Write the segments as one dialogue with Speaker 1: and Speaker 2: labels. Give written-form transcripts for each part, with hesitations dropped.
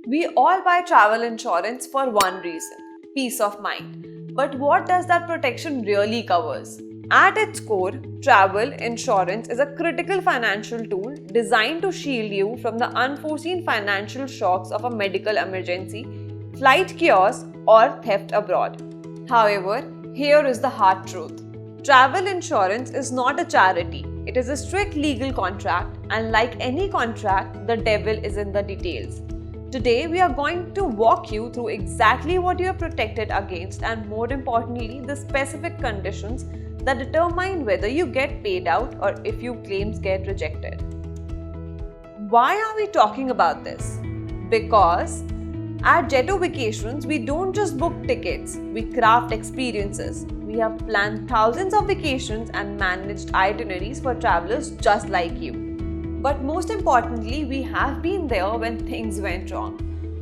Speaker 1: We all buy travel insurance for one reason: peace of mind. But what does that protection really covers? At its core, travel insurance is a critical financial tool designed to shield you from the unforeseen financial shocks of a medical emergency, flight chaos, or theft abroad. However, here is the hard truth. Travel insurance is not a charity. It is a strict legal contract, and like any contract, the devil is in the details. Today, we are going to walk you through exactly what you are protected against and, more importantly, the specific conditions that determine whether you get paid out or if your claims get rejected. Why are we talking about this? Because at Jetto Vacations, we don't just book tickets, we craft experiences. We have planned thousands of vacations and managed itineraries for travelers just like you. But most importantly, we have been there when things went wrong.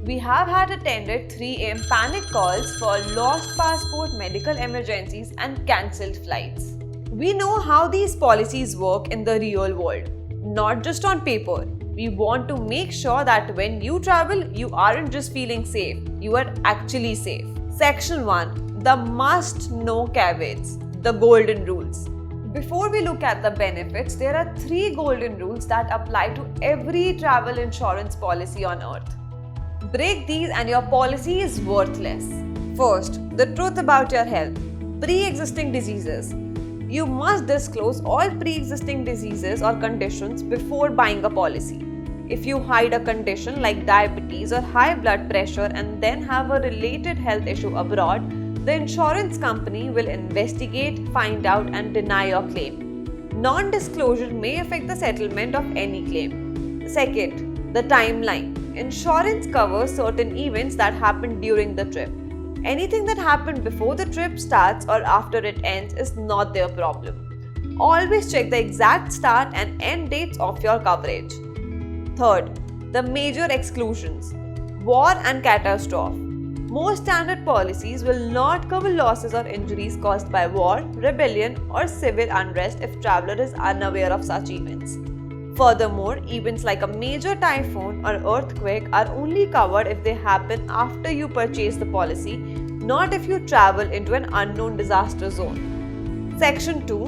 Speaker 1: We have had attended 3 am panic calls for lost passport, medical emergencies, and cancelled flights. We know how these policies work in the real world, not just on paper. We want to make sure that when you travel, you aren't just feeling safe, you are actually safe. Section 1. The must know caveats, the golden rules. Before we look at the benefits, there are 3 golden rules that apply to every travel insurance policy on earth. Break these and your policy is worthless. First, the truth about your health. Pre-existing diseases. You must disclose all pre-existing diseases or conditions before buying a policy. If you hide a condition like diabetes or high blood pressure and then have a related health issue abroad, the insurance company will investigate, find out, and deny your claim. Non-disclosure may affect the settlement of any claim. Second, the timeline. Insurance covers certain events that happen during the trip. Anything that happened before the trip starts or after it ends is not their problem. Always check the exact start and end dates of your coverage. Third, the major exclusions. War and catastrophe. Most standard policies will not cover losses or injuries caused by war, rebellion, or civil unrest if traveler is unaware of such events. Furthermore, events like a major typhoon or earthquake are only covered if they happen after you purchase the policy, not if you travel into an unknown disaster zone. Section 2.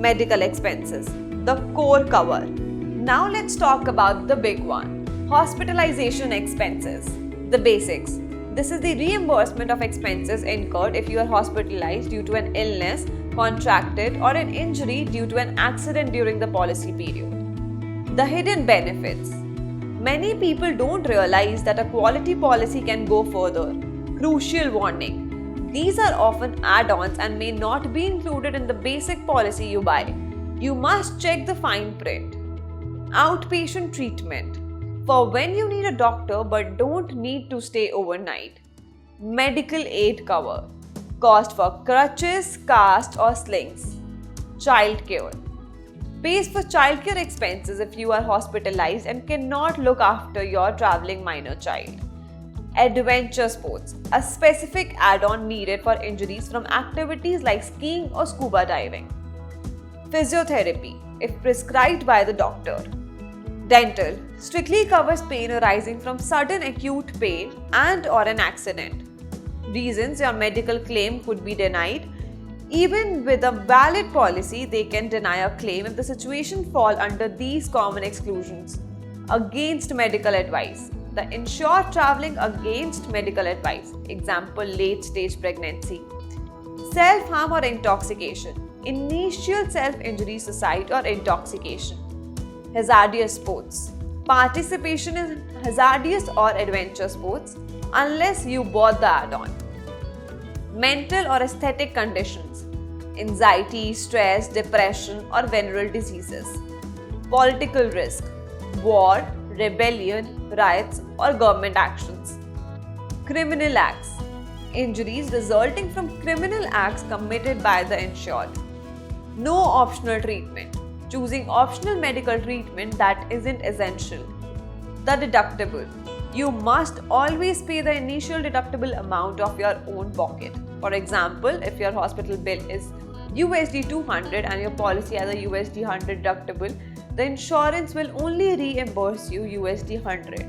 Speaker 1: Medical expenses. The core cover. Now let's talk about the big one. Hospitalization expenses. The basics. This is the reimbursement of expenses incurred if you are hospitalized due to an illness, contracted, or an injury due to an accident during the policy period. The hidden benefits. Many people don't realize that a quality policy can go further. Crucial warning. These are often add-ons and may not be included in the basic policy you buy. You must check the fine print. Outpatient treatment. For when you need a doctor but don't need to stay overnight. Medical aid cover. Cost for crutches, cast or slings. Childcare. Pays for childcare expenses if you are hospitalized and cannot look after your traveling minor child. Adventure sports. A specific add-on needed for injuries from activities like skiing or scuba diving. Physiotherapy, if prescribed by the doctor. Dental strictly covers pain arising from sudden acute pain and or an accident. Reasons your medical claim could be denied. Even with a valid policy, they can deny a claim if the situation falls under these common exclusions. Against medical advice. The insured traveling against medical advice. Example, late-stage pregnancy. Self-harm or intoxication. Initial self-injury, suicide or intoxication. Hazardous sports. Participation in hazardous or adventure sports unless you bought the add-on. Mental or aesthetic conditions. Anxiety, stress, depression or venereal diseases. Political risk. War, rebellion, riots or government actions. Criminal acts. Injuries resulting from criminal acts committed by the insured. No optional treatment. Choosing optional medical treatment that isn't essential. The deductible. You must always pay the initial deductible amount of your own pocket. For example, if your hospital bill is USD 200 and your policy has a USD 100 deductible, the insurance will only reimburse you USD 100.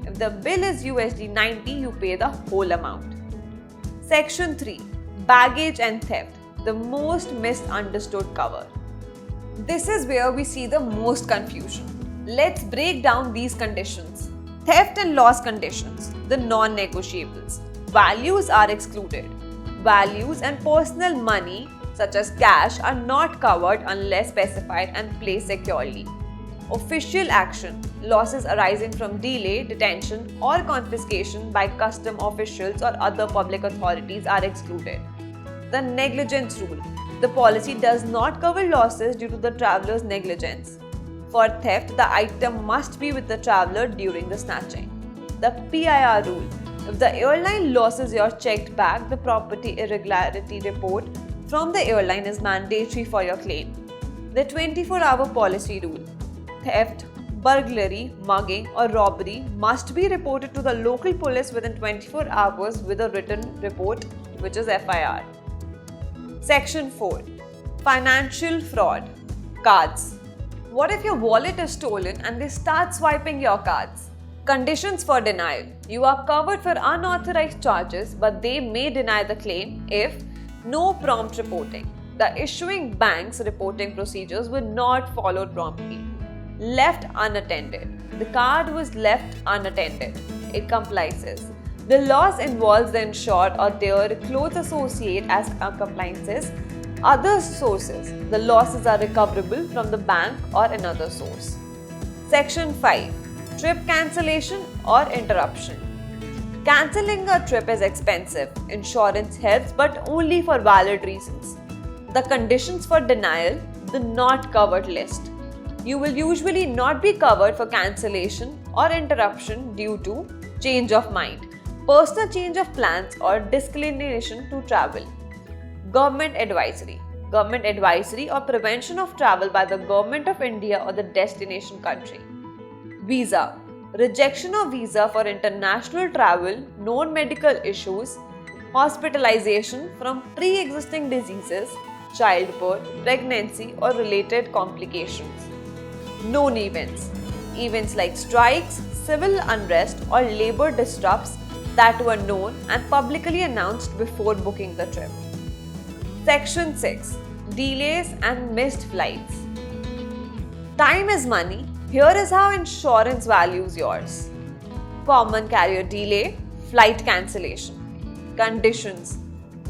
Speaker 1: If if the bill is $90, you pay the whole amount. Section 3. Baggage and theft, the most misunderstood cover. This is where we see the most confusion. Let's break down these conditions. Theft and loss conditions, the non-negotiables. Values are excluded. Values and personal money, such as cash, are not covered unless specified and placed securely. Official action, losses arising from delay, detention, or confiscation by custom officials or other public authorities are excluded. The negligence rule, the policy does not cover losses due to the traveler's negligence. For theft, the item must be with the traveler during the snatching. The PIR rule, if the airline loses your checked bag, the property irregularity report from the airline is mandatory for your claim. The 24-hour policy rule, theft, burglary, mugging or robbery must be reported to the local police within 24 hours with a written report, which is FIR. Section 4. Financial fraud. Cards. What if your wallet is stolen and they start swiping your cards? Conditions for denial. You are covered for unauthorized charges, but they may deny the claim if no prompt reporting. The issuing bank's reporting procedures were not followed promptly. Left unattended. The card was left unattended. It complies. The loss involves the insured or their close associate as compliances. Other sources. The losses are recoverable from the bank or another source. Section 5. Trip cancellation or interruption. Cancelling a trip is expensive. Insurance helps, but only for valid reasons. The conditions for denial, the not covered list. You will usually not be covered for cancellation or interruption due to change of mind, personal change of plans or disinclination to travel. Government advisory. Government advisory or prevention of travel by the Government of India or the destination country. Visa. Rejection of visa for international travel, known medical issues, hospitalization from pre-existing diseases, childbirth, pregnancy or related complications. Known events. Events like strikes, civil unrest or labor disrupts that were known and publicly announced before booking the trip. Section 6. Delays and missed flights. Time is money. Here is how insurance values yours. Common carrier delay, flight cancellation. Conditions.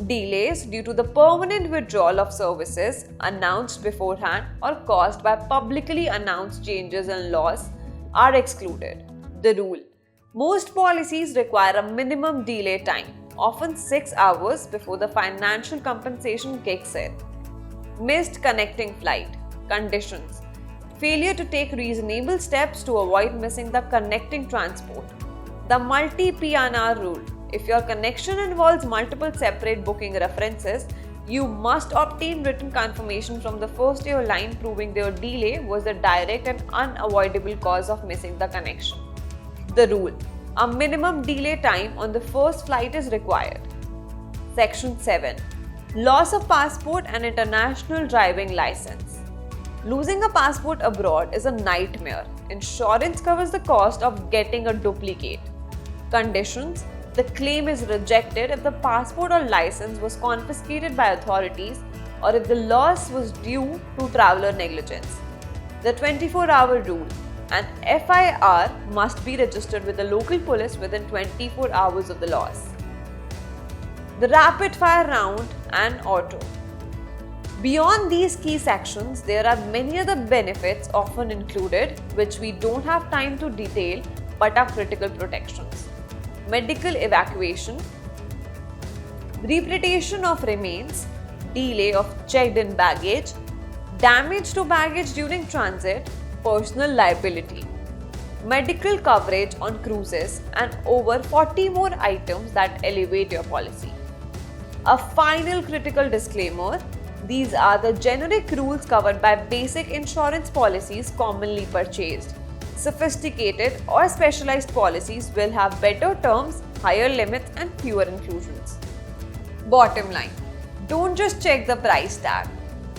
Speaker 1: Delays due to the permanent withdrawal of services announced beforehand or caused by publicly announced changes in laws are excluded. The rule. Most policies require a minimum delay time, often 6 hours before the financial compensation kicks in. Missed connecting flight. Conditions. Failure to take reasonable steps to avoid missing the connecting transport. The multi-PNR rule. If your connection involves multiple separate booking references, you must obtain written confirmation from the first airline proving their delay was the direct and unavoidable cause of missing the connection. The rule. A minimum delay time on the first flight is required. Section 7. Loss of passport and international driving license. Losing a passport abroad is a nightmare. Insurance covers the cost of getting a duplicate. Conditions. The claim is rejected if the passport or license was confiscated by authorities or if the loss was due to traveler negligence. The 24-hour rule. An FIR must be registered with the local police within 24 hours of the loss. The rapid fire round and auto. Beyond these key sections, there are many other benefits often included which we don't have time to detail but are critical protections. Medical evacuation, repatriation of remains, delay of checked-in baggage, damage to baggage during transit, personal liability, medical coverage on cruises, and over 40 more items that elevate your policy. A final critical disclaimer: these are the generic rules covered by basic insurance policies commonly purchased. Sophisticated or specialized policies will have better terms, higher limits, and fewer inclusions. Bottom line: don't just check the price tag.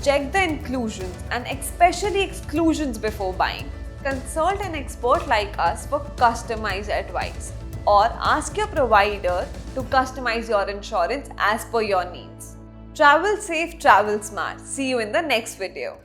Speaker 1: Check the inclusions and especially exclusions before buying. consult an expert like us for customized advice, or ask your provider to customize your insurance as per your needs. Travel safe, travel smart. See you in the next video.